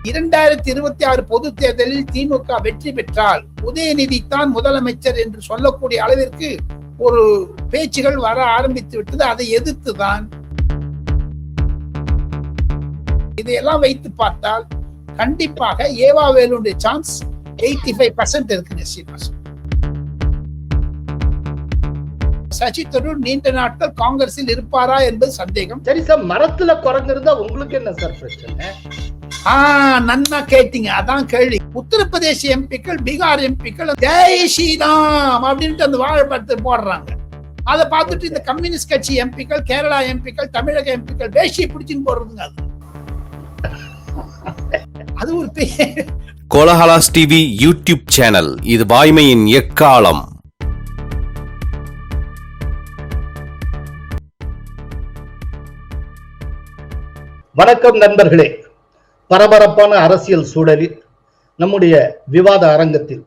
2026 பொது தேர்தலில் திமுக வெற்றி பெற்றால் உதயநிதி தான் முதலமைச்சர் என்று சொல்லக்கூடிய அளவிற்கு ஒரு பேச்சுகள் வர ஆரம்பித்து விட்டது. அதை எதிர்த்துதான் இதையெல்லாம் வைத்து பார்த்தால் கண்டிப்பாக ஏவா வேலுடைய சான்ஸ் 85% இருக்குங்க சீனிவாசன். சசி தரூர் நீண்ட நாட்கள் காங்கிரஸில் இருப்பாரா என்பது சந்தேகம். சரி சார், மரத்துல குரங்கு இருந்தா உங்களுக்கு என்ன சார் பிரச்சனை? நன்னா கேட்டீங்க, அதான் கேள்வி. உத்தரப்பிரதேச எம்பிக்கள், பீகார் எம்பிக்கள் ஜெய் ஸ்ரீராம் அப்படின்ட்டு அந்த வாழைப்பழத்தை போடுறாங்க. அதை பார்த்துட்டு இந்த கம்யூனிஸ்ட் கட்சி எம்பிக்கள், கேரளா எம்பிக்கள், தமிழக எம்பிக்கள் வேஷ்டியை பிடிச்சின்னு போடுறதுங்க. அது ஒரு கோலஹலாஸ் டிவி யூடியூப் சேனல். இது வாய்மையின் எக்காலம். வணக்கம் நண்பர்களே. பரபரப்பான அரசியல் சூழலில் நம்முடைய விவாத அரங்கத்தில்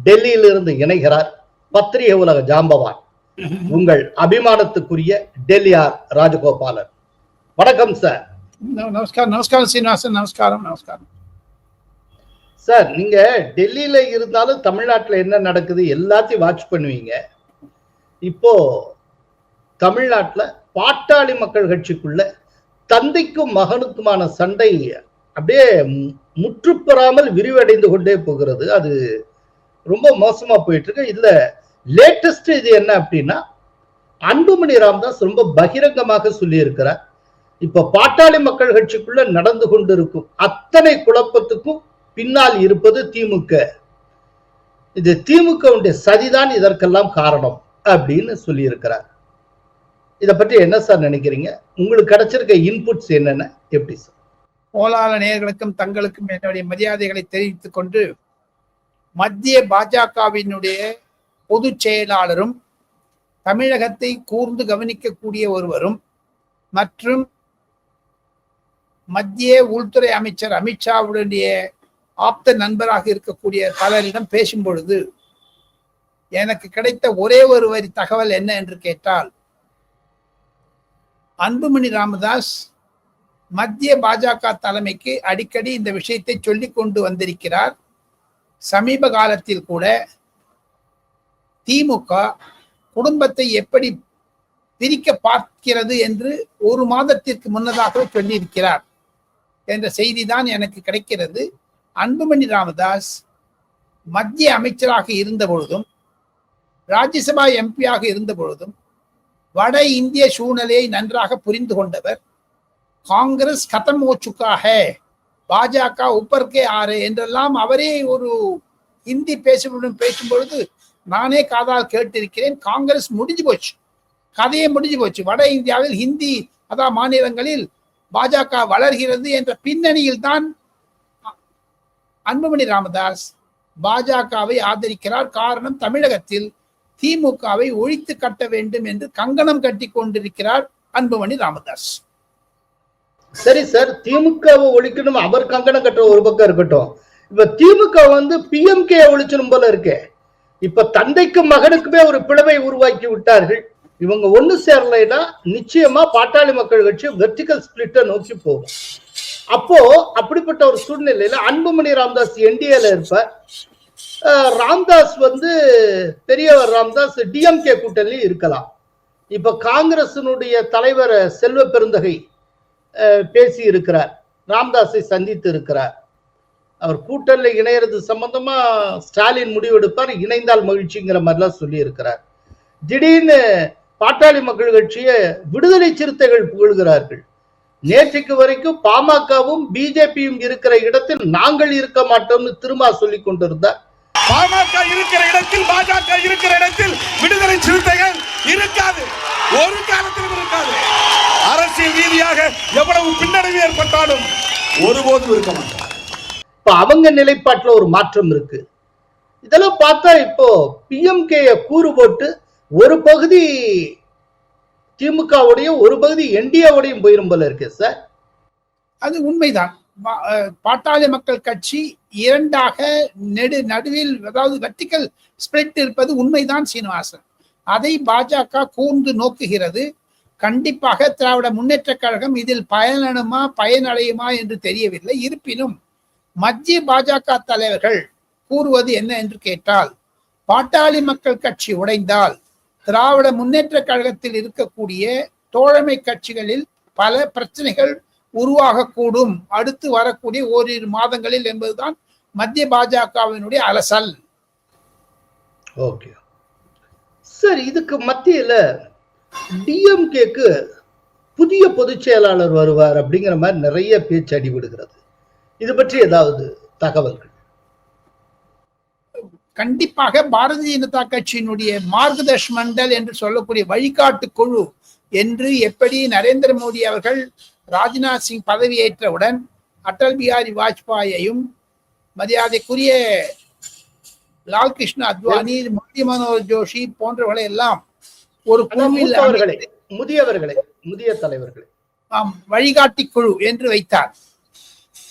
டெல்லியில் இருந்து இணைகிறார் பத்திரிகை உலக ஜாம்பவான், உங்கள் அபிமானத்துக்குரிய டெல்லியார் ராஜகோபாலன். வணக்கம் சார். நமஸ்காரம். நமஸ்காரம் சீனிவாசன். நமஸ்காரம். நமஸ்காரம் சார். நீங்க டெல்லியில இருந்தாலும் தமிழ்நாட்டில் என்ன நடக்குது எல்லாத்தையும் வாட்ச் பண்ணுவீங்க. இப்போ தமிழ்நாட்டில் பாட்டாளி மக்கள் கட்சிக்குள்ள தந்தைக்கும் மகனுக்குமான சண்டை அப்படியே முற்றுப்பெறாமல் விரிவடைந்து கொண்டே போகிறது. அது ரொம்ப மோசமா போயிட்டு இருக்கு. இதுல லேட்டஸ்ட் இது என்ன அப்படின்னா, அன்புமணி ராமதாஸ் ரொம்ப பகிரங்கமாக சொல்லி இருக்கிறார், இப்ப பாட்டாளி மக்கள் கட்சிக்குள்ள நடந்து கொண்டிருக்கும் அத்தனை குழப்பத்துக்கும் பின்னால் இருப்பது திமுக. இது திமுகவுடைய சதிதான் இதற்கெல்லாம் காரணம் அப்படின்னு சொல்லி இருக்கிறார். இதை பற்றி என்ன சார் நினைக்கிறீங்க? உங்களுக்கு கிடைச்சிருக்க இன்புட்ஸ் என்னென்ன, எப்படி சார்? கோலால நேயர்களுக்கும் தங்களுக்கும் என்னுடைய மரியாதைகளை தெரிவித்துக் கொண்டு, மத்திய பாஜகவினுடைய பொதுச் செயலாளரும் தமிழகத்தை கூர்ந்து கவனிக்கக்கூடிய ஒருவரும் மற்றும் மத்திய உள்துறை அமைச்சர் அமித்ஷாவுடைய ஆப்த நண்பராக இருக்கக்கூடிய பலரிடம் பேசும் பொழுது எனக்கு கிடைத்த ஒரே ஒரு வரி தகவல் என்ன என்று கேட்டால், அன்புமணி ராமதாஸ் மத்திய பாஜக தலைமைக்கு அடிக்கடி இந்த விஷயத்தை சொல்லிக் கொண்டு வந்திருக்கிறார். சமீப காலத்தில் கூட திமுக குடும்பத்தை எப்படி பிரிக்க பார்க்கிறது என்று ஒரு மாதத்திற்கு முன்னதாக சொல்லியிருக்கிறார் என்ற செய்தி தான் எனக்கு கிடைக்கிறது. அன்புமணி ராமதாஸ் மத்திய அமைச்சராக இருந்த பொழுதும் ராஜ்யசபா எம்பியாக இருந்த பொழுதும் வட இந்திய சூழ்நிலையை நன்றாக புரிந்து கொண்டவர். காங்கிரஸ் கதம் ஹோ சுக்கா ஹை, பாஜக உப்பர் கே ஆரே என்றெல்லாம் அவரே ஒரு ஹிந்தி பேசும் பொழுது நானே காதால் கேட்டிருக்கிறேன். காங்கிரஸ் முடிஞ்சு போச்சு, கதையே முடிஞ்சு போச்சு. வட இந்தியாவில் ஹிந்தி அதான் மாநிலங்களில் பாஜக வளர்கிறது என்ற பின்னணியில் தான் அன்புமணி ராமதாஸ் பாஜகவை ஆதரிக்கிறார். காரணம், தமிழகத்தில் திமுகவை ஒழித்து கட்ட வேண்டும் என்று கங்கணம் கட்டி கொண்டிருக்கிறார் அன்புமணி ராமதாஸ். சரி சார், திமுகவை ஒழிக்கணும், அவர் கங்கணம் கட்டுற ஒரு பக்கம் இருக்கட்டும். இப்ப திமுக பிஎம்கே ஒழிச்சணும் போல இருக்கே. இப்ப தந்தைக்கும் மகனுக்குமே ஒரு பிளவை உருவாக்கி விட்டார்கள். இவங்க ஒண்ணு சேரலைன்னா நிச்சயமா பாட்டாளி மக்கள் கட்சி வெர்டிகல் ஸ்பிளிட்டை நோக்கி போகும். அப்போ அப்படிப்பட்ட ஒரு சூழ்நிலையில அன்புமணி ராமதாஸ் என்டிஏல இருப்ப, ராம்தாஸ் பெரியவர் ராம்தாஸ் டிஎம்கே கூட்டணியில் இருக்கலாம். இப்ப காங்கிரசினுடைய தலைவர் செல்வ பெருந்தகை பேசி இருக்கிறார், ராம்தாஸை சந்தித்து இருக்கிறார். அவர் கூட்டணியில் இணையறது சம்பந்தமா ஸ்டாலின் முடிவெடுப்பார், இணைந்தால் மகிழ்ச்சிங்கிற மாதிரிலாம் சொல்லி இருக்கிறார். திடீர்னு பாட்டாளி மக்கள் கட்சியை விடுதலை சிறுத்தைகள் புகழ்கிறார்கள். நேற்றைக்கு வரைக்கும் பாமகவும் பிஜேபியும் இருக்கிற இடத்தில் நாங்கள் இருக்க மாட்டோம்னு திரும்ப சொல்லி கொண்டிருந்தார். பாமக இருக்கிற இடத்தில், பாஜக இருக்கிற இடத்தில் விடுதலை சிறுத்தைகள் இருக்காது, ஒரு காலத்திலும் இருக்காது. அரசியல் ரீதியாக எவ்வளவு பின்னடைவு ஏற்பட்டாலும் ஒருபோதும் இருக்க மாட்டார். இப்ப அவங்க நிலைப்பாட்டுல ஒரு மாற்றம் இருக்கு. இதெல்லாம் பார்த்தா இப்போ பிஎம்கே கூறு போட்டு ஒரு பகுதி திமுகவுடையும் ஒரு பகுதி என்டிஏவுடையும் போயிரும் போல இருக்கு சார். அது உண்மைதான். பாட்டாளி மக்கள் கட்சி இரண்டாக நடுவில் அதாவது வெர்டிகல் ஸ்பிளிட் இருப்பது உண்மைதான் சீனிவாசன். அதை பாஜக கூர்ந்து நோக்குகிறது. கண்டிப்பாக திராவிட முன்னேற்ற கழகம் இதில் பயனடையுமா என்று தெரியவில்லை. இருப்பினும் மத்திய பாஜக தலைவர்கள் கூறுவது என்ன என்று கேட்டால், பாட்டாளி மக்கள் கட்சி உடைந்தால் திராவிட முன்னேற்ற கழகத்தில் இருக்கக்கூடிய தோழமை கட்சிகளில் பல பிரச்சனைகள் உருவாகக்கூடும் அடுத்து வரக்கூடிய ஓரிரு மாதங்களில் என்பதுதான் மத்திய பாஜகவினுடைய அலசல். ஓகே சார், இதுக்கு மத்தியில டிஎம்கேக்கு புதிய பொதுச் செயலாளர் வருவார் அப்படிங்கிற மாதிரி நிறைய பேச்சு அடிபடுகிறது. இது பற்றி ஏதாவது தகவல்கள்? கண்டிப்பாக பாரதிய ஜனதா கட்சியினுடைய மார்கதர்ஷ் மண்டல் என்று சொல்லக்கூடிய வழிகாட்டு குழு என்று எப்படி நரேந்திர மோடி அவர்கள் ராஜ்நாத் சிங் பதவியேற்றவுடன் அடல் பிஹாரி வாஜ்பாயையும் மரியாதைக்குரிய லால் கிருஷ்ண அத்வானி, முரளி மனோகர் ஜோஷி போன்றவர்களை எல்லாம் ஒரு குழுவில் முதிய தலைவர்களை வழிகாட்டி குழு என்று வைத்தார்.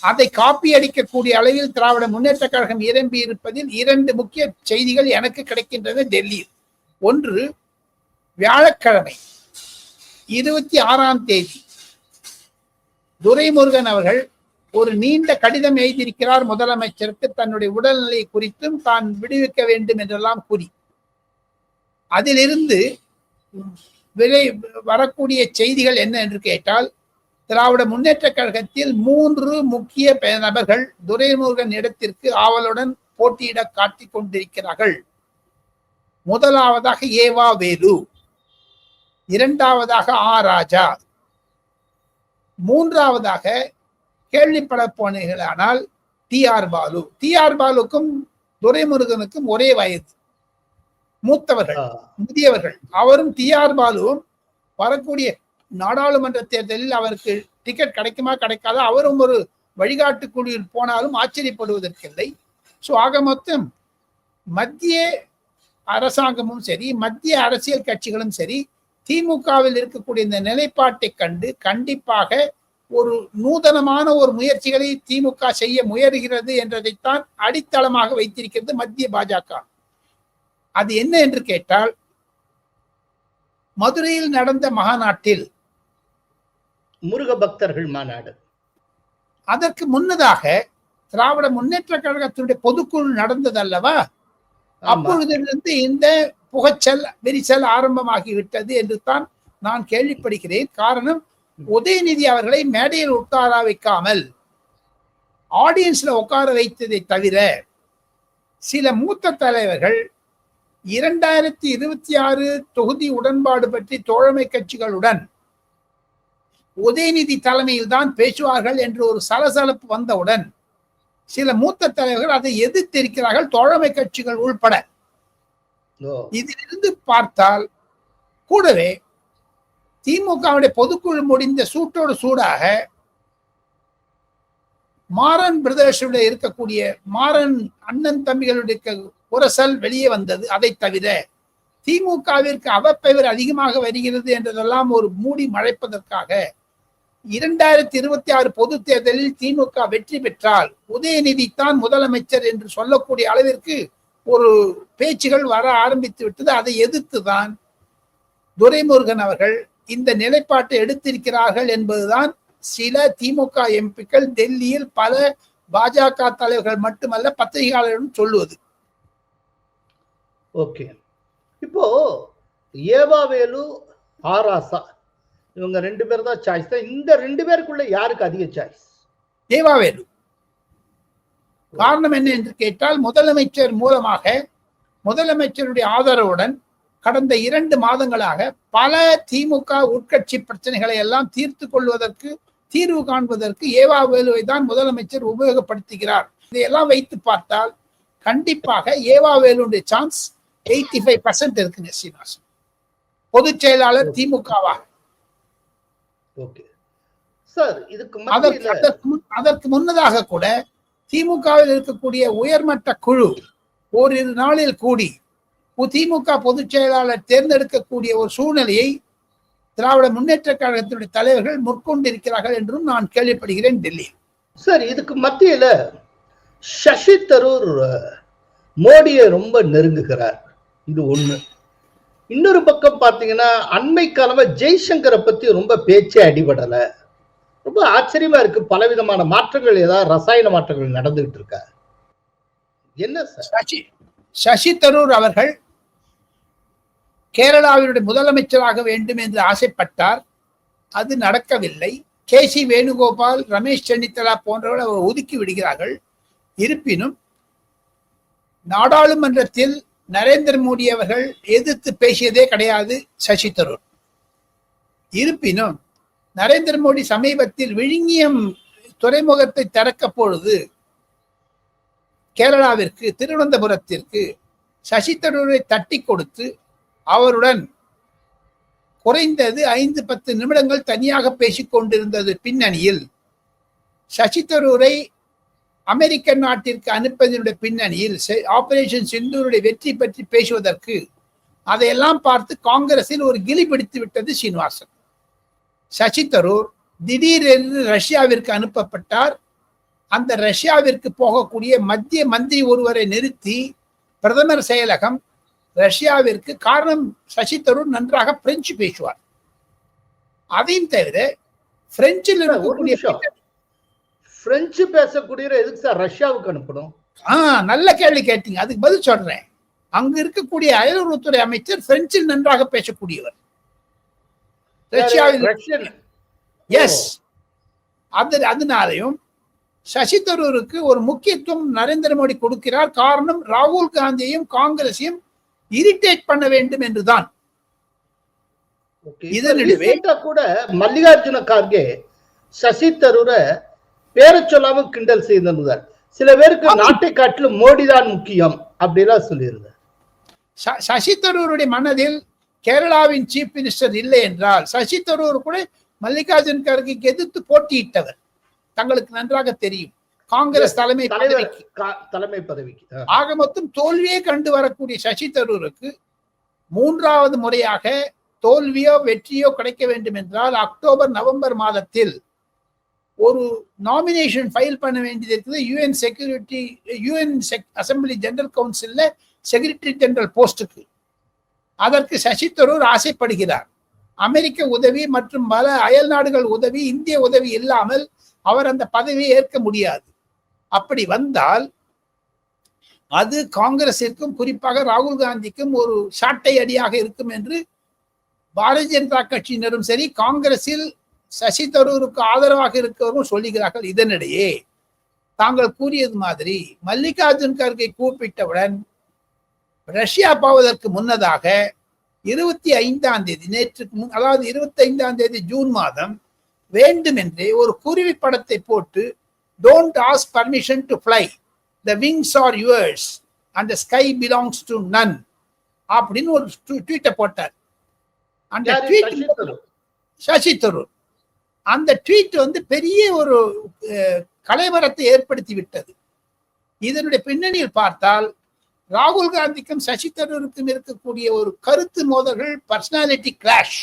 அதை காப்பி அடிக்கக்கூடிய அளவில் திராவிட முன்னேற்ற கழகம் இறம்பி இருப்பதில் இரண்டு முக்கிய செய்திகள் எனக்கு கிடைக்கின்றன டெல்லியில். ஒன்று, வியாழக்கிழமை 26ஆம் தேதி துரைமுருகன் அவர்கள் ஒரு நீண்ட கடிதம் எழுதியிருக்கிறார் முதலமைச்சருக்கு, தன்னுடைய உடல்நிலை குறித்தும் தான் விடுவிக்க வேண்டும் என்றெல்லாம் கூறி. அதிலிருந்து வரக்கூடிய செய்திகள் என்ன என்று கேட்டால், திராவிட முன்னேற்ற கழகத்தில் 3 முக்கிய நபர்கள் துரைமுருகன் இடத்திற்கு ஆவலுடன் போட்டியிட காட்டிக் கொண்டிருக்கிறார்கள். முதலாவதாக ஏவா வேலு, இரண்டாவதாக ஆ ராஜா, மூன்றாவதாக கேள்விப்பட போனீர்களானால் டி.ஆர். பாலு. டி.ஆர். பாலுக்கும் துரைமுருகனுக்கும் ஒரே வயது, மூத்தவர்கள், முதியவர்கள். அவரும் டி.ஆர். பாலுவும் வரக்கூடிய நாடாளுமன்ற தேர்தலில் அவருக்கு டிக்கெட் கிடைக்குமா கிடைக்காதா, அவரும் ஒரு வழிகாட்டு குழுவில் போனாலும் ஆச்சரியப்படுவதற்கில்லை. ஸோ ஆக மொத்தம் மத்திய அரசாங்கமும் சரி, மத்திய அரசியல் கட்சிகளும் சரி, திமுகவில் இருக்கக்கூடிய இந்த நிலைப்பாட்டை கண்டு கண்டிப்பாக ஒரு நூதனமான ஒரு முயற்சிகளை திமுக செய்ய முயலுகிறது என்றதைத்தான் அடித்தளமாக வைத்திருக்கிறது மத்திய பாஜக. அது என்ன என்று கேட்டால், மதுரையில் நடந்த மாநாட்டில் முருக பக்தர்கள் மாநாடு, அதற்கு முன்னதாக திராவிட முன்னேற்ற கழகத்தினுடைய பொதுக்குழு நடந்தது அல்லவா, அப்பொழுதிலிருந்து இந்த புகைச்சல் விரிசல் ஆரம்பமாகிவிட்டது என்று தான் நான் கேள்விப்படுகிறேன். காரணம், உதயநிதி அவர்களை மேடையில் உட்கார வைக்காமல் ஆடியன்ஸ்ல உட்கார வைத்ததை தவிர சில மூத்த தலைவர்கள் 2026 தொகுதி உடன்பாடு பற்றி தோழமை கட்சிகளுடன் உதயநிதி தலைமையில் தான் பேசுவார்கள் என்று ஒரு சலசலப்பு வந்தவுடன் சில மூத்த தலைவர்கள் அதை எதிர்த்திருக்கிறார்கள், தோழமை கட்சிகள் உள்பட. இதிலிருந்து பார்த்தால் கூடவே திமுகவுடைய பொதுக்குழு முடிந்த சூட்டோடு சூடாக மாறன் பிரதேச இருக்கக்கூடிய மாறன் அண்ணன் தம்பிகளுடைய உரசல் வெளியே வந்தது. அதை தவிர திமுகவிற்கு அவப்பெயர் அதிகமாக வருகிறது என்றதெல்லாம் ஒரு மூடி மறைப்பதற்காக 2026 பொது தேர்தலில் திமுக வெற்றி பெற்றால் உதயநிதி தான் முதலமைச்சர் என்று சொல்லக்கூடிய அளவிற்கு ஒரு பேச்சுகள் வர ஆரம்பித்து விட்டது. அதை எதிர்த்துதான் துரைமுருகன் அவர்கள் இந்த நிலைப்பாட்டை எடுத்திருக்கிறார்கள் என்பதுதான் சில திமுக எம்பிக்கள் டெல்லியில் பல பாஜக தலைவர்கள் மட்டுமல்ல பத்திரிகையாளர்களும் சொல்லுவது. ஓகே, இப்போ ஏவாவேலு ஆராசா இவங்க 2 பேர் தான் சாய்ஸ் தான். இந்த 2 பேருக்குள்ள யாருக்கு அதிக சாய்ஸ்? ஏவாவேலு. காரணம் என்ன என்று கேட்டால், முதலமைச்சர் மூலமாக முதலமைச்சருடைய ஆதரவுடன் கடந்த 2 மாதங்களாக பல திமுக உட்கட்சி பிரச்சனைகளை எல்லாம் தீர்வு காண்பதற்கு ஏவாவேலுவை தான் முதலமைச்சர் உபயோகப்படுத்துகிறார். இதையெல்லாம் வைத்து பார்த்தால் கண்டிப்பாக ஏவாவேலுடைய சான்ஸ் 85% இருக்குங்க சீனிவாசன், பொதுச் செயலாளர் திமுகவா. அதற்கு முன்னதாக கூட திமுகவில் இருக்கக்கூடிய உயர்மட்ட குழு ஓரிரு நாளில் கூடி திமுக பொதுச் செயலாளர் தேர்ந்தெடுக்கக்கூடிய ஒரு சூழ்நிலையை திராவிட முன்னேற்ற கழகத்தினுடைய தலைவர்கள் முற்கொண்டிருக்கிறார்கள் என்றும் நான் கேள்விப்படுகிறேன் டெல்லி. சார், இதுக்கு மத்தியில சசி தரூர் மோடியை ரொம்ப நெருங்குகிறார், இது ஒண்ணு. இன்னொரு பக்கம் பாத்தீங்கன்னா அண்மை காலமா ஜெய்சங்கரை பத்தி ரொம்ப பேச்சே அடிபடல. ரொம்ப ஆச்சரியமா இருக்கு. பலவிதமான மாற்றங்கள், ஏதாவது ரசாயன மாற்றங்கள் நடந்துகிட்டு இருக்கா? என்ன சார்? சசி தரூர் அவர்கள் கேரளாவினுடைய முதலமைச்சராக வேண்டும் என்று ஆசைப்பட்டார். அது நடக்கவில்லை. KC வேணுகோபால், ரமேஷ் சென்னித்தலா போன்றவர்கள் அவர் ஒதுக்கி விடுகிறார்கள். இருப்பினும் நாடாளுமன்றத்தில் நரேந்திர மோடி அவர்கள் எதிர்த்து பேசியதே கிடையாது சசி தரூர். இருப்பினும் நரேந்திர மோடி சமீபத்தில் விழுங்கியம் துறைமுகத்தை திறக்க பொழுது கேரளாவிற்கு, திருவனந்தபுரத்திற்கு சசி தரூரை தட்டி கொடுத்து அவருடன் குறைந்தது 5-10 நிமிடங்கள் தனியாக பேசிக் கொண்டிருந்தது பின்னணியில் சசி தரூரை அமெரிக்க நாட்டிற்கு அனுப்பதனுடைய பின்னணியில் ஆபரேஷன் சிந்தூருடைய வெற்றி பற்றி பேசுவதற்கு அதையெல்லாம் பார்த்து காங்கிரஸில் ஒரு கிளி பிடித்து விட்டது சீனிவாசன். சசி தரூர் திடீரென்று ரஷ்யாவிற்கு அனுப்பப்பட்டார். அந்த ரஷ்யாவிற்கு போகக்கூடிய மத்திய மந்திரி ஒருவரை நிறுத்தி பிரதமர் செயலகம் ரஷ்யாவிற்கு, காரணம் சசி தரூர் நன்றாக பிரெஞ்சு பேசுவார். அதையும் தவிர பிரெஞ்சில் இருக்கக்கூடிய பிரெஞ்சு பேசக்கூடிய எதுக்கு சார் ரஷ்யாவுக்கு அனுப்பணும்? நல்ல கேள்வி கேட்டீங்க. அதுக்கு பதில் சொல்றேன். அங்கு இருக்கக்கூடிய அயலுறவுத்துறை அமைச்சர் பிரெஞ்சில் நன்றாக பேசக்கூடியவர். ரஷ்யாவில் எஸ். அதனாலையும் சசி தரூருக்கு ஒரு முக்கியத்துவம் நரேந்திர மோடி கொடுக்கிறார். காரணம் ராகுல் காந்தியையும் காங்கிரஸையும் இரிட்டேட் பண்ண வேண்டும் என்றுதான். இதனிடையே கூட மல்லிகார்ஜுன கார்கே சசி தரூரை பேரை சொல்லாம கிண்டல் செய்திருந்தார். சில பேருக்கு நாட்டை காட்டிலும் மோடி தான் முக்கியம் அப்படிலாம் சொல்லியிருந்தார். சசி தரூருடைய மனதில் கேரளாவின் சீஃப் மினிஸ்டர் இல்லை என்றால், சசி தரூர் கூட மல்லிகார்ஜுன் கார்கேக்கு எதிர்த்து போட்டியிட்டவர், தங்களுக்கு நன்றாக தெரியும். காங்கிரஸ் தலைமை பதவிக்கு ஆக மொத்தம் தோல்வியே கண்டு வரக்கூடிய சசி தரூருக்கு 3வது முறையாக தோல்வியோ வெற்றியோ கிடைக்க வேண்டும் என்றால் அக்டோபர் நவம்பர் மாதத்தில் ஒரு நாமினேஷன் ஃபைல் பண்ண வேண்டியது இருக்குது. யுஎன் அசம்பிளி ஜெனரல் கவுன்சில்ல செக்ரட்டரி ஜெனரல் போஸ்டுக்கு. அதற்கு சசி தரூர் ஆசைப்படுகிறார். அமெரிக்க உதவி மற்றும் பல அயல் நாடுகள் உதவி, இந்திய உதவி இல்லாமல் அவர் அந்த பதவியை ஏற்க முடியாது. அப்படி வந்தால் அது காங்கிரசிற்கும் குறிப்பாக ராகுல் காந்திக்கும் ஒரு சாட்டை அடியாக இருக்கும் என்று பாரதிய ஜனதா கட்சியினரும் சரி, காங்கிரஸில் சசி தரூருக்கு ஆதரவாக இருக்கிறவரும் சொல்லுகிறார்கள். இதனிடையே தாங்கள் கூறியது மாதிரி மல்லிகார்ஜுன் கார்கே கூப்பிட்டவுடன் ரஷ்யா போவதற்கு முன்னதாக 25ஆம் தேதி, நேற்றுக்கு முன், அதாவது 25ஆம் தேதி ஜூன் மாதம் வேண்டுமென்றே ஒரு குருவி படத்தை போட்டு don't ask permission to fly, the wings are yours and the sky belongs to none அப்படின்னு ஒரு ட்வீட்டை போட்டார். அந்த ட்வீட் சசி தரூர், அந்த ட்வீட் பெரிய ஒரு கலைவரத்தை ஏற்படுத்தி விட்டது. இதனுடைய பின்னணியில் பார்த்தால் ராகுல் காந்திக்கும் சசி தரூருக்கும் இருக்கக்கூடிய ஒரு கருத்து மோதல்கள், பர்சனாலிட்டி கிளாஷ்,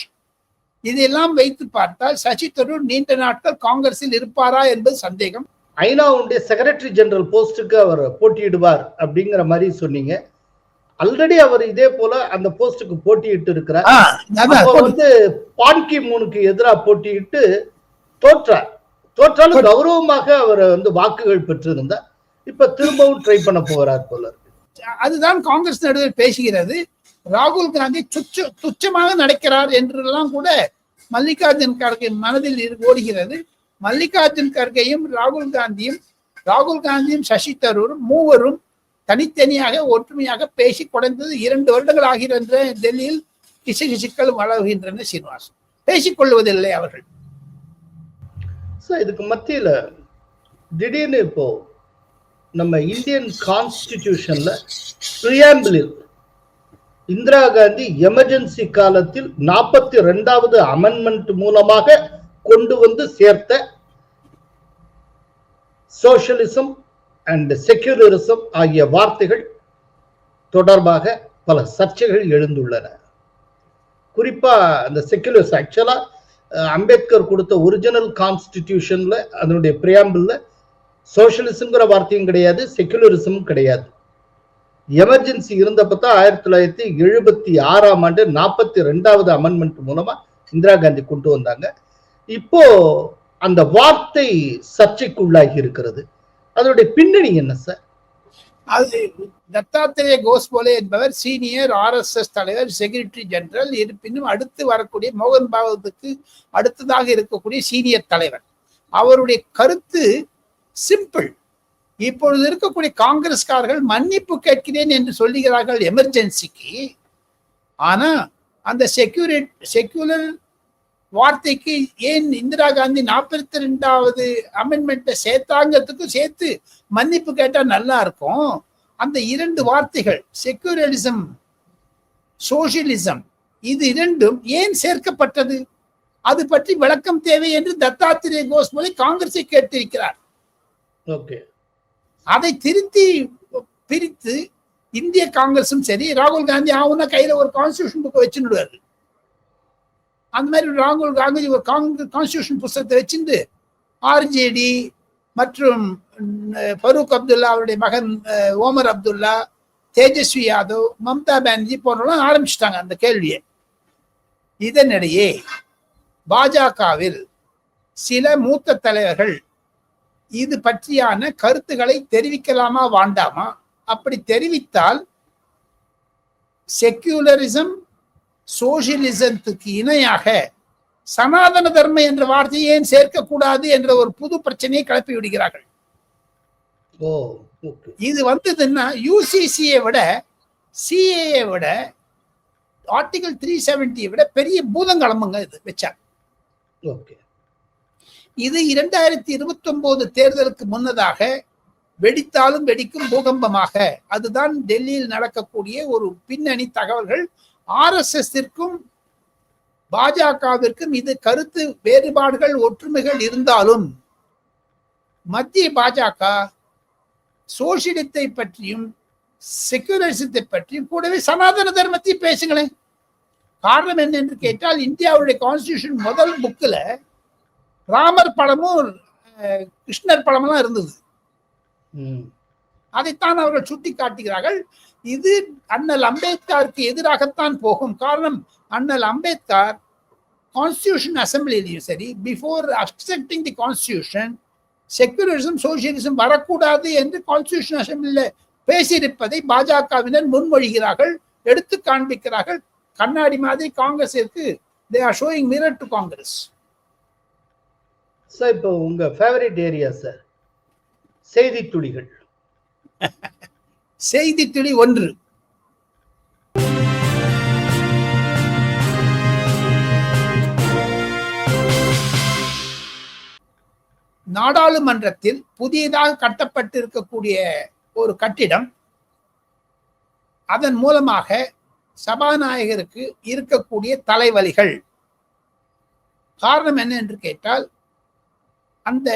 இதெல்லாம் வைத்து பார்த்தால் சசி தரூர் நீண்ட நாட்கள் காங்கிரஸில் இருப்பாரா என்பது சந்தேகம். ஐநாவுடைய செக்ரட்டரி ஜெனரல் போஸ்டுக்கு அவர் போட்டியிடுவார் அப்படிங்கிற மாதிரி சொன்னீங்க. ஆல்ரெடி அவர் இதே போல அந்த போஸ்டுக்கு போட்டியிட்டு இருக்கிறார். பான் கி மூனுக்கு எதிராக போட்டியிட்டு தோற்றாலும் கௌரவமாக அவர் வாக்குகள் பெற்றிருந்தார். இப்ப திரும்பவும் ட்ரை பண்ண போகிறார் போல இருக்கு. அதுதான் காங்கிரஸ் நடுவில் பேசுகிறது. ராகுல் காந்தி துச்சமாக நடக்கிறார் என்றெல்லாம் கூட மல்லிகார்ஜுன் கார்கே மனதில் ஓடுகிறது. மல்லிகார்ஜுன் கார்கேயும் ராகுல் காந்தியும் சசி தரூரும் மூவரும் தனித்தனியாக ஒற்றுமையாக பேசி குறைந்தது 2 வருடங்கள் ஆகின்ற டெல்லியில் கிசுகிசுக்கள் வளர்கின்றன. சீனிவாசன் பேசிக்கொள்வதில்லை அவர்கள். இதுக்கு மத்தியில திடீர்னு இப்போ நம்ம இந்தியன் கான்ஸ்டிடியூஷன்ல பிரியாம்பிளில் இந்திரா காந்தி எமர்ஜென்சி காலத்தில் 42வது அமெண்ட்மெண்ட் மூலமாக கொண்டு வந்து சேர்த்த சோசியலிசம் அண்ட் செக்யூலரிசம் ஆகிய வார்த்தைகள் தொடர்பாக பல சர்ச்சைகள் எழுந்துள்ளன. குறிப்பா அந்த செக்யூலரிசம் ஆக்சுவலா அம்பேத்கர் கொடுத்த ஒரிஜினல் கான்ஸ்டிடியூஷன்ல அதனுடைய பிரியாம்பிள்ல சோசியலிசம்ங்கிற வார்த்தையும் கிடையாது, செக்யூலரிசமும் கிடையாது. எமர்ஜென்சி இருந்தப்பதான் 1976ஆம் ஆண்டு 42வது அமெண்ட்மெண்ட் மூலமா இந்திரா காந்தி கொண்டு வந்தாங்க. இப்போ அந்த வார்த்தை சர்ச்சைக்குள்ளாகி இருக்கிறது. அதனுடைய பின்னணி என்ன சார்? அது தத்தாத்திரேய கோஸ்போலே என்பவர் சீனியர் RSS தலைவர், செக்ரட்டரி ஜெனரல். இருப்பினும் அடுத்து வரக்கூடிய மோகன் பாகவத்துக்கு அடுத்ததாக இருக்கக்கூடிய சீனியர் தலைவர். அவருடைய கருத்து சிம்பிள். இப்பொழுது இருக்கக்கூடிய காங்கிரஸ்காரர்கள் மன்னிப்பு கேட்கிறேன் என்று சொல்லுகிறார்கள் எமர்ஜென்சிக்கு. ஆனா அந்த செக்யூலர் வார்த்தைக்கு ஏன் இந்திரா காந்தி 42வது அமெண்ட்மெண்ட்டை சேர்த்தாங்கிறதுக்கு சேர்த்து மன்னிப்பு கேட்டா நல்லா இருக்கும். அந்த இரண்டு வார்த்தைகள் செக்யூலரிசம், சோசியலிசம், இது இரண்டும் ஏன் சேர்க்கப்பட்டது, அது பற்றி விளக்கம் தேவை என்று தத்தாத்திரேய கோஸ்போலே காங்கிரஸை கேட்டிருக்கிறார். அதை திருத்தி பிரித்து இந்திய காங்கிரசும் சரி, ராகுல் காந்தி ஆகுனா கையில ஒரு கான்ஸ்டியூஷன் புக்கை வச்சுடுவாரு. அந்த மாதிரி ராகுல் காந்தி ஒரு கான்ஸ்டியூஷன் புத்தகத்தை வச்சிருந்து RJD மற்றும் ஃபரூக் அப்துல்லா, அவருடைய மகன் ஓமர் அப்துல்லா, தேஜஸ்வி யாதவ், மம்தா பானர்ஜி போன்றவங்க ஆரம்பிச்சிட்டாங்க அந்த கேள்வியை. இதனிடையே பாஜகவில் சில மூத்த தலைவர்கள் இது பற்றியான கருத்துக்களை தெரிவிக்கலாமா வேண்டாமா, அப்படி தெரிவித்தால் செக்யூலரிசம் சோசியலிசத்துக்கு இணையாக சனாதன தர்மம் என்ற வார்த்தையை ஏன் சேர்க்கக்கூடாது என்ற ஒரு புது பிரச்சனையை கிளப்பி விடுகிறார்கள். இது வந்ததுன்னா UCCயை விட, CAA விட, ஆர்டிகல் 370 விட பெரிய பூதங்கிழம்புங்க இது வச்சா. இது 2029 தேர்தலுக்கு முன்னதாக வெடித்தாலும் வெடிக்கும் பூகம்பமாக. அதுதான் டெல்லியில் நடக்கக்கூடிய ஒரு பின்னணி தகவல்கள். RSSற்கும் பாஜகவிற்கும் இது கருத்து வேறுபாடுகள் ஒற்றுமைகள் இருந்தாலும் மத்திய பாஜக சோசியலிசத்தை பற்றியும் செக்யூலரிசத்தை பற்றியும் கூடவே சனாதன தர்மத்தை பேசுங்களேன். காரணம் என்ன என்று கேட்டால், இந்தியாவுடைய கான்ஸ்டிடியூஷன் முதல் புக்ல ராமர் படமும் கிருஷ்ணர் படமெல்லாம் இருந்தது. அதைத்தான் அவர்கள் சுட்டி காட்டுகிறார்கள். இது அண்ணல் அம்பேத்கருக்கு எதிராகத்தான் போகும். காரணம், அண்ணல் அம்பேத்கர் கான்ஸ்டிடியூஷன் அசம்பிளிலையும் சரி, before accepting the constitution secularism socialism வரக்கூடாது என்று கான்ஸ்டிடியூஷன் அசம்பிளில பேசியிருப்பதை பாஜகவினர் முன்மொழிகிறார்கள், எடுத்து காண்பிக்கிறார்கள். கண்ணாடி மாதிரி காங்கிரஸிற்கு they are showing mirror to Congress. Sir, இப்போ உங்க ஃபேவரட் ஏரியா சார், செய்தி துளிகள். செய்தி துளி 1. நாடாளுமன்றத்தில் புதியதாக கட்டப்பட்டிருக்கக்கூடிய ஒரு கட்டிடம், அதன் மூலமாக சபாநாயகருக்கு இருக்கக்கூடிய தலைவலிகள். காரணம் என்ன என்று கேட்டால், அந்த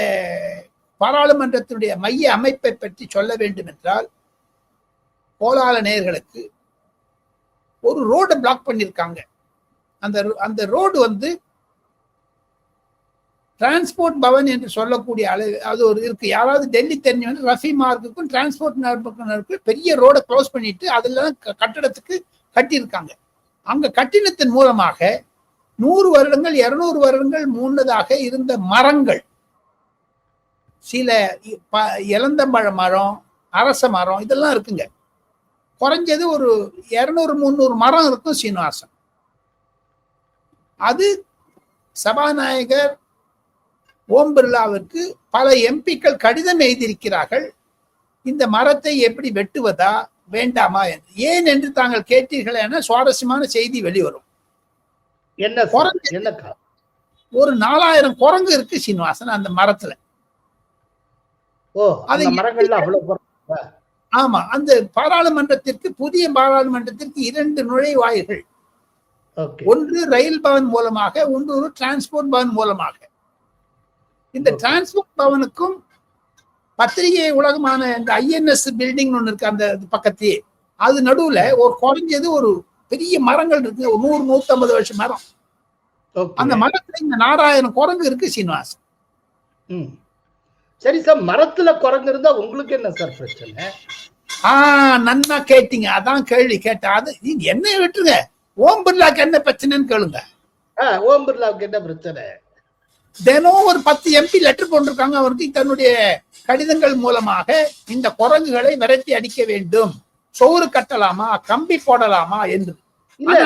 பாராளுமன்றத்தினுடைய மைய அமைப்பை பற்றி சொல்ல வேண்டும் என்றால், கோலால நேயர்களுக்கு ஒரு ரோடு பிளாக் பண்ணிருக்காங்க. அந்த ரோடு வந்து டிரான்ஸ்போர்ட் பவன் என்று சொல்லக்கூடிய அளவு அது ஒரு இருக்கு. யாராவது டெல்லி தெரிஞ்சவங்க ரஃபி மார்க்குக்கும் டிரான்ஸ்போர்ட் பெரிய ரோடை க்ளோஸ் பண்ணிட்டு அதுல கட்டடத்துக்கு கட்டியிருக்காங்க. அங்க கட்டிடத்தின் மூலமாக 100 வருடங்கள் 200 வருடங்கள் முன்னதாக இருந்த மரங்கள், சில இளந்தம்பழ மரம், அரச மரம், இதெல்லாம் இருக்குங்க. குறைஞ்சது ஒரு 200-300 மரம் இருக்கும் சீனிவாசன். அது சபாநாயகர் ஓம் பிர்லாவிற்கு பல எம்பிக்கள் கடிதம் எழுதியிருக்கிறார்கள். இந்த மரத்தை எப்படி வெட்டுவதா வேண்டாமா என்று. ஏன் என்று தாங்கள் கேட்டீர்கள் என சுவாரஸ்யமான செய்தி வெளிவரும். ஒரு 4000 குரங்கு இருக்கு சீனிவாசன் அந்த மரத்துல. ஆமா, அந்த பாராளுமன்றத்திற்கு, புதிய பாராளுமன்றத்திற்கு 2 நுழைவாயில்கள். ஒன்று ரயில் பவன் மூலமாக, ஒன்று டிரான்ஸ்போர்ட் பவன் மூலமாக. இந்த டிரான்ஸ்போர்ட் பவனுக்கும் பத்திரிகை உலகமான இந்த INS பில்டிங் ஒன்று இருக்கு அந்த பக்கத்தையே. அது நடுவுல ஒரு குறைஞ்சது ஒரு பெரிய மரங்கள் இருக்கு, 100-150 வருஷம் மரம். அந்த மரத்துல இந்த 4000 குரங்கு இருக்கு சீனிவாசன். சரி சார், மரத்துல குரங்கு இருந்தா உங்களுக்கு என்ன சார் பிரச்சனை? நன்னா கேட்டீங்க. அதான் கேள்வி கேட்டேன். அது என்ன விட்டுருங்க, ஓம் பிர்லாக்கு என்ன பிரச்சனைன்னு கேளுங்க. ஓம் பிர்லாவுக்கு என்ன பிரச்சனை? தினம் ஒரு 10 MP லெட்டர் போட்டிருக்காங்க அவருக்கு தன்னுடைய கடிதங்கள் மூலமாக இந்த குரங்குகளை விரட்டி அடிக்க வேண்டும், சோறு கட்டலாமா, கம்பி போடலாமா என்று. இல்ல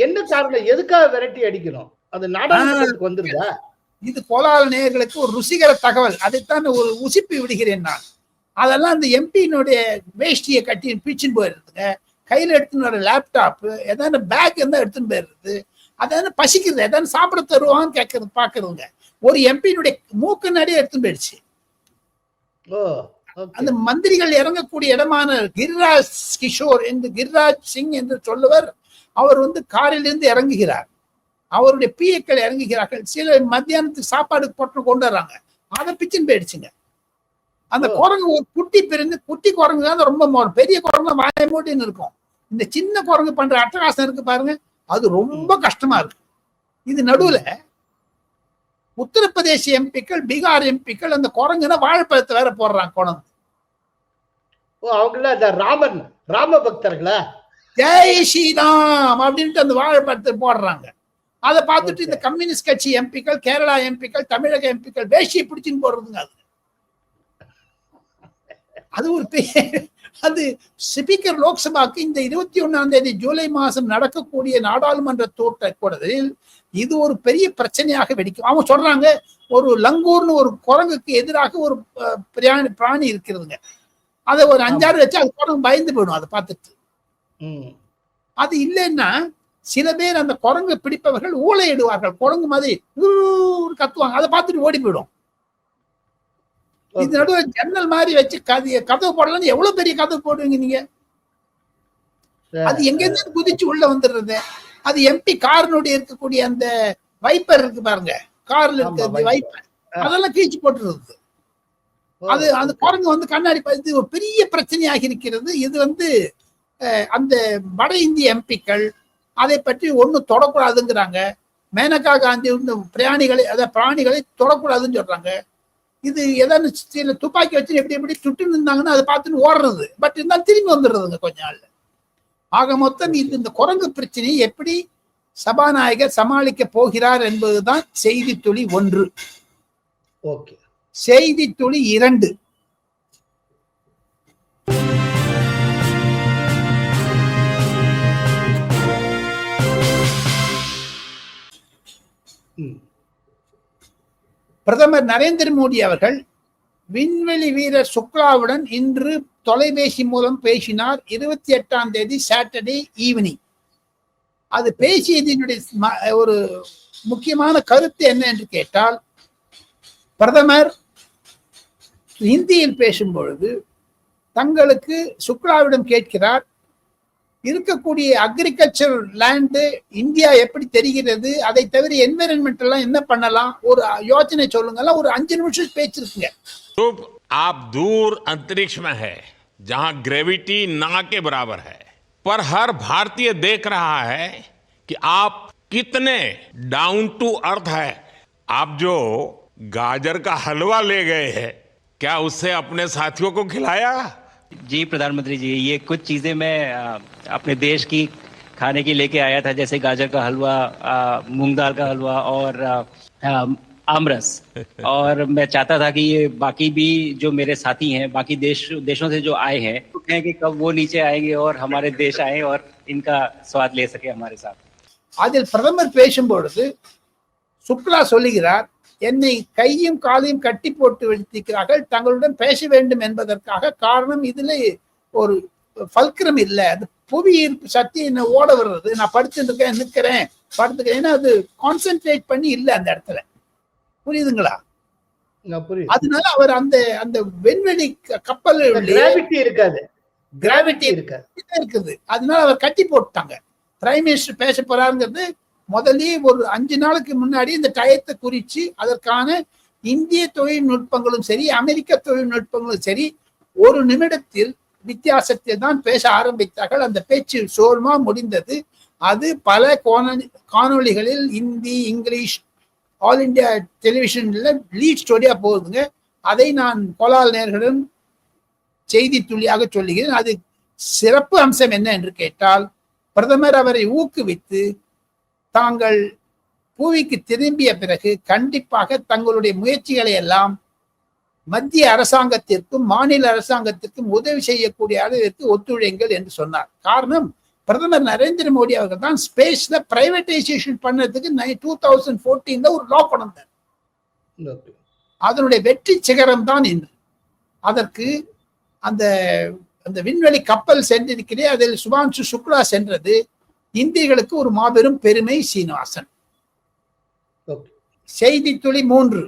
என்ன காரணம், எதுக்காக விரட்டி அடிக்கணும்? அது நாடாளுமன்றத்துக்கு வந்துருதா? இது கோலால நேயர்களுக்கு ஒரு ருசிகர தகவல், அதைத்தான் ஒரு உசிப்பி விடுகிறேன் நான். அதெல்லாம் அந்த எம்பியினுடைய வேஷ்டியை கட்டி பிச்சுன்னு போயிருதுங்க, கையில எடுத்துன்னு வர லேப்டாப், ஏதாவது பேக் இருந்தா எடுத்துன்னு போயிருது, அதாவது பசிக்கிறது, ஏதாவது சாப்பிட தருவான்னு கேட்கறது பாக்குறதுங்க. ஒரு எம்பியினுடைய மூக்கு நடிகை எடுத்துன்னு போயிடுச்சு. அந்த மந்திரிகள் இறங்கக்கூடிய இடமான கிரிராஜ் கிஷோர் என்று, கிரிராஜ் சிங் என்று சொல்லுவர், அவர் காரில் இருந்து இறங்குகிறார், அவருடைய பிஏக்கள் இறங்குகிறார்கள், சில மத்தியானத்துக்கு சாப்பாடு போட்டு கொண்டு வர்றாங்க, அதை பிச்சுன்னு போயிடுச்சுங்க. அந்த குரங்கு ஒரு குட்டி பிரிந்து, குட்டி குரங்கு தான் ரொம்ப, பெரிய குரங்கு வாய மூட்டின்னு இருக்கும். இந்த சின்ன குரங்கு பண்ற அட்டகாசம் இருக்கு பாருங்க, அது ரொம்ப கஷ்டமா இருக்கு. இது நடுவுல உத்தரப்பிரதேச எம்பிக்கள், பீகார் எம்பிக்கள் அந்த குரங்குனா வாழைப்பழத்தை வேற போடுறாங்க குழந்தை. அவங்கள ராம பக்தர்களா, ஜெய் ஸ்ரீராம் அப்படின்ட்டு அந்த வாழைப்பழத்தை போடுறாங்க. அதை பார்த்துட்டு இந்த கம்யூனிஸ்ட் கட்சி எம்பிக்கள், கேரளா எம்பிக்கள், தமிழக எம்பிக்கள் வேஷ்டியை பிடிச்சின்னு போடுறதுங்க. அது ஒரு அது ஸ்பீக்கர் லோக்சபாக்கு இந்த 21ஆம் தேதி ஜூலை மாதம் நடக்கக்கூடிய நாடாளுமன்ற கூட்டத்தில் இது ஒரு பெரிய பிரச்சனையாக வெடிக்கும். அவங்க சொல்றாங்க, ஒரு லங்கூர்னு ஒரு குரங்குக்கு எதிராக ஒரு பிராணி இருக்கிறதுங்க, அதை ஒரு 5-6 வச்சு அது குரங்கு பயந்து போயிடும் அதை பார்த்துட்டு. அது இல்லைன்னா சில பேர் அந்த குரங்கு பிடிப்பவர்கள் ஊளையிடுவார்கள், குரங்கு மாதிரி கத்துவாங்க, அதை பார்த்துட்டு ஓடி போயிடும். இது நடுவில் ஜன்னல் மாதிரி வச்சு கதவு போடலாம், எவ்வளவு பெரிய கதவு போடுவீங்க நீங்க? அது எங்க இருந்து குதிச்சு உள்ள வந்துடுறது. அது எம்பி காரனுடைய இருக்கக்கூடிய அந்த வைப்பர் இருக்கு பாருங்க, கார்ல இருக்க வைப்பர், அதெல்லாம் கீழ்ச்சி போட்டுருது. அது அந்த குரங்கு கண்ணாடி இது ஒரு பெரிய பிரச்சனையாக இருக்கிறது. இது அந்த வட இந்திய எம்பிக்கள் அதை பற்றி ஒன்னும் தொடக்கூடாதுங்கிறாங்க. மேனகா காந்தி பிராணிகளை தொடக்கூடாதுன்னு சொல்றாங்க. இது ஏதாவது சில துப்பாக்கி வச்சு எப்படி சுட்டு இருந்தாங்கன்னா அதை பார்த்துட்டு ஓடுறது, பட் இருந்தாலும் திரும்பி வந்துடுறதுங்க கொஞ்ச நாள்ல. ஆக மொத்தம் இந்த குரங்கு பிரச்சனையை எப்படி சபாநாயகர் சமாளிக்க போகிறார் என்பதுதான் செய்தி துளி 1. செய்தி துளி 2. பிரதமர் நரேந்திர மோடி அவர்கள் விண்வெளி வீரர் சுக்லாவுடன் இன்று தொலைபேசி மூலம் பேசினார். 28ஆம் தேதி சாட்டர்டே ஈவினிங். அது பேசியதனுடைய ஒரு முக்கியமான கருத்து என்ன என்று கேட்டால், பிரதமர் ஹிந்தியில் பேசும் பொழுது தங்களுக்கு சுக்லாவிடம் கேட்கிறார், இருக்கக்கூடிய அக்ரிகல்ச்சர் லேண்டு இந்தியா எப்படி தெரிகிறது, அதை தவிர என்விரான்மெண்ட் எல்லாம் என்ன பண்ணலாம், ஒரு யோசனை சொல்லுங்க. ஒரு 5 நிமிஷம் பேச்சு இருக்குங்க. आप दूर अंतरिक्ष में है जहां ग्रेविटी ना के बराबर है, पर हर भारतीय देख रहा है कि आप कितने डाउन टू अर्थ है। आप जो गाजर का हलवा ले गए हैं, क्या उससे अपने साथियों को खिलाया? जी प्रधानमंत्री जी, ये कुछ चीजें मैं अपने देश की खाने की लेके आया था, जैसे गाजर का हलवा, मूंग दाल का हलवा और आमरस। और मैं चाहता था कि ये बाकी भी जो मेरे साथी हैं, बाकी देशों से जो आए हैं, तो कहें कि कब वो नीचे आएंगे और हमारे देश आए और इनका स्वाद ले सके हमारे साथ। அதில் பிரதமர் பேசும்பொழுது சுக்லா சொல்லுகிறார், என்னை கையும் காலையும் கட்டி போட்டு வைத்திருக்கிறார்கள், தங்களுடன் பேச வேண்டும் என்பதற்காக. காரணம், இதுல ஒரு பல்கிரம் இல்லை, அது புவி ஈர்ப்பு சக்தி என்ன ஓட வர்றது, நான் படுத்துட்டு இருக்கேன், நிற்கிறேன், படுத்துக்கிறேன், ஏன்னா அது கான்சென்ட்ரேட் பண்ணி இல்லை அந்த இடத்துல. புரியுதுங்களா? அதனால அவர் அந்த அந்த விண்வெளி கப்பல் கிராவிட்டி இருக்குது, அதனால அவர் கட்டி போட்டாங்க. பிரைம் மினிஸ்டர் பேச போறாருங்கிறது முதலே ஒரு 5 நாளுக்கு முன்னாடி இந்த டயத்தை குறிச்சு அதற்கான இந்திய தொழில்நுட்பங்களும் சரி, அமெரிக்க தொழில்நுட்பங்களும் சரி, 1 நிமிடத்தில் வித்தியாசத்தில் தான் பேச ஆரம்பித்தார்கள். அந்த பேச்சு சோல்மா முடிந்தது. அது பல காணொளிகளில் இந்தி, இங்கிலீஷ், ஆல் இண்டியா டெலிவிஷன்ல லீட் ஸ்டோரியா போகுதுங்க. அதை நான் கோலால் நேயர்களிடம் செய்தி துளியாக சொல்லுகிறேன். அது சிறப்பு அம்சம் என்ன என்று கேட்டால், பிரதமர் அவரை ஊக்குவித்து தாங்கள் புவிக்கு திரும்பிய பிறகு கண்டிப்பாக தங்களுடைய முயற்சிகளை எல்லாம் மத்திய அரசாங்கத்திற்கும் மாநில அரசாங்கத்திற்கும் உதவி செய்யக்கூடிய அளவிற்கு ஒத்துழைங்கள் என்று சொன்னார். காரணம், பிரதமர் நரேந்திர மோடி அவர்கள் தான் ஸ்பேஸ்ல பிரைவேடைசேஷன் பண்ணதுக்கு 2014 ஒரு லா கொண்டார். அதனுடைய வெற்றி சிகரம் தான் இன்று. அதற்கு அந்த அந்த விண்வெளி கப்பல் சென்றிருக்கிறே, அதில் சுபான்சு சுக்லா சென்றது இந்தியர்களுக்கு ஒரு மாபெரும் பெருமை. சீனிவாசன். செய்தி துளி 3.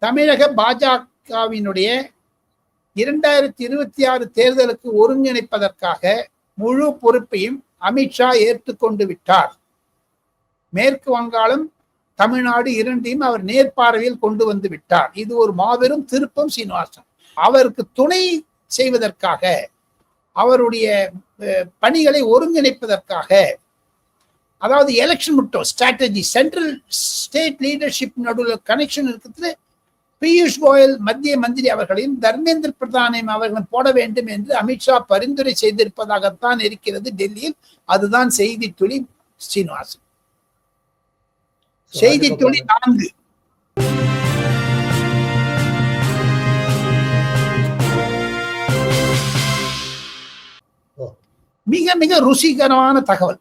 தமிழக பாஜகவினுடைய 2026 தேர்தலுக்கு ஒருங்கிணைப்பதற்காக முழு பொறுப்பையும் அமித்ஷா ஏற்றுக்கொண்டு விட்டார். மேற்கு வங்காளம், தமிழ்நாடு இரண்டையும் அவர் நேர்பார்வையில் கொண்டு வந்து விட்டார். இது ஒரு மாபெரும் திருப்பம். சீனிவாசன் அவருக்கு துணை செய்வதற்காக, அவருடைய பணிகளை ஒருங்கிணைப்பதற்காக, அதாவது எலெக்ஷன் மட்டும் ஸ்ட்ராட்டஜி, சென்ட்ரல் ஸ்டேட் லீடர்ஷிப் நடுவில் கனெக்ஷன் இருக்கிறது. பியூஷ் கோயல் மத்திய மந்திரி அவர்களையும் தர்மேந்திர பிரதானையும் அவர்களும் போட வேண்டும் என்று அமித்ஷா பரிந்துரை செய்திருப்பதாகத்தான் இருக்கிறது டெல்லியில். அதுதான் செய்தி துளி. சீனிவாசன். செய்தி துளி 4. மிக மிக ருசிகரமான தகவல்.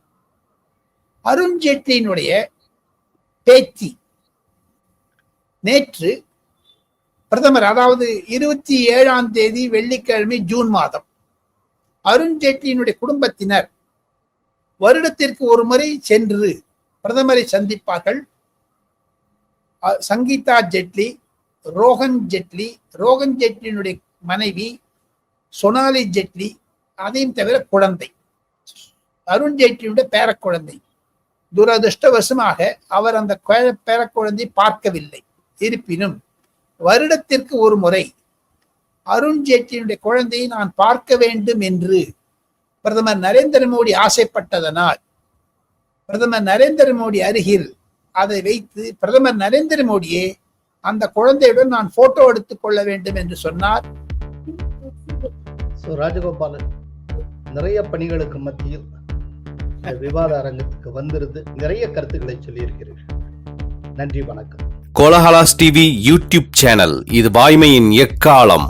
அருண்ஜேட்லியினுடைய பேத்தி நேற்று பிரதமர், அதாவது 27ஆம் தேதி வெள்ளிக்கிழமை ஜூன் மாதம், அருண்ஜேட்லியினுடைய குடும்பத்தினர் வருடத்திற்கு ஒரு முறை சென்று பிரதமரை சந்திப்பார்கள். சங்கீதா ஜெட்லி, ரோஹன் ஜெட்லியினுடைய மனைவி சோனாலி ஜெட்லி, அதையும் தவிர குழந்தை அருண்ஜேட்லியுடைய பேரக்குழந்தை. துரதிருஷ்டவசமாக அவர் அந்த பேரக்குழந்தை பார்க்கவில்லை. இருப்பினும் வருடத்திற்கு ஒரு முறை அருண்ஜேட்லியுடைய குழந்தையை நான் பார்க்க வேண்டும் என்று பிரதமர் நரேந்திர மோடி ஆசைப்பட்டதனால் பிரதமர் நரேந்திர மோடி அருகில் அதை வைத்து பிரதமர் நரேந்திர மோடியே அந்த குழந்தையுடன் நான் போட்டோ எடுத்துக் கொள்ள வேண்டும் என்று சொன்னார். ராஜகோபாலன் நிறைய பணிகளுக்கு மத்தியில் விவாத அரங்கத்துக்கு வந்திருந்து நிறைய கருத்துக்களை சொல்லி இருக்கிறீர்கள். நன்றி, வணக்கம். கோலஹலாஸ் டிவி யூடியூப் சேனல், இது வாய்மையின் எக்காலம்.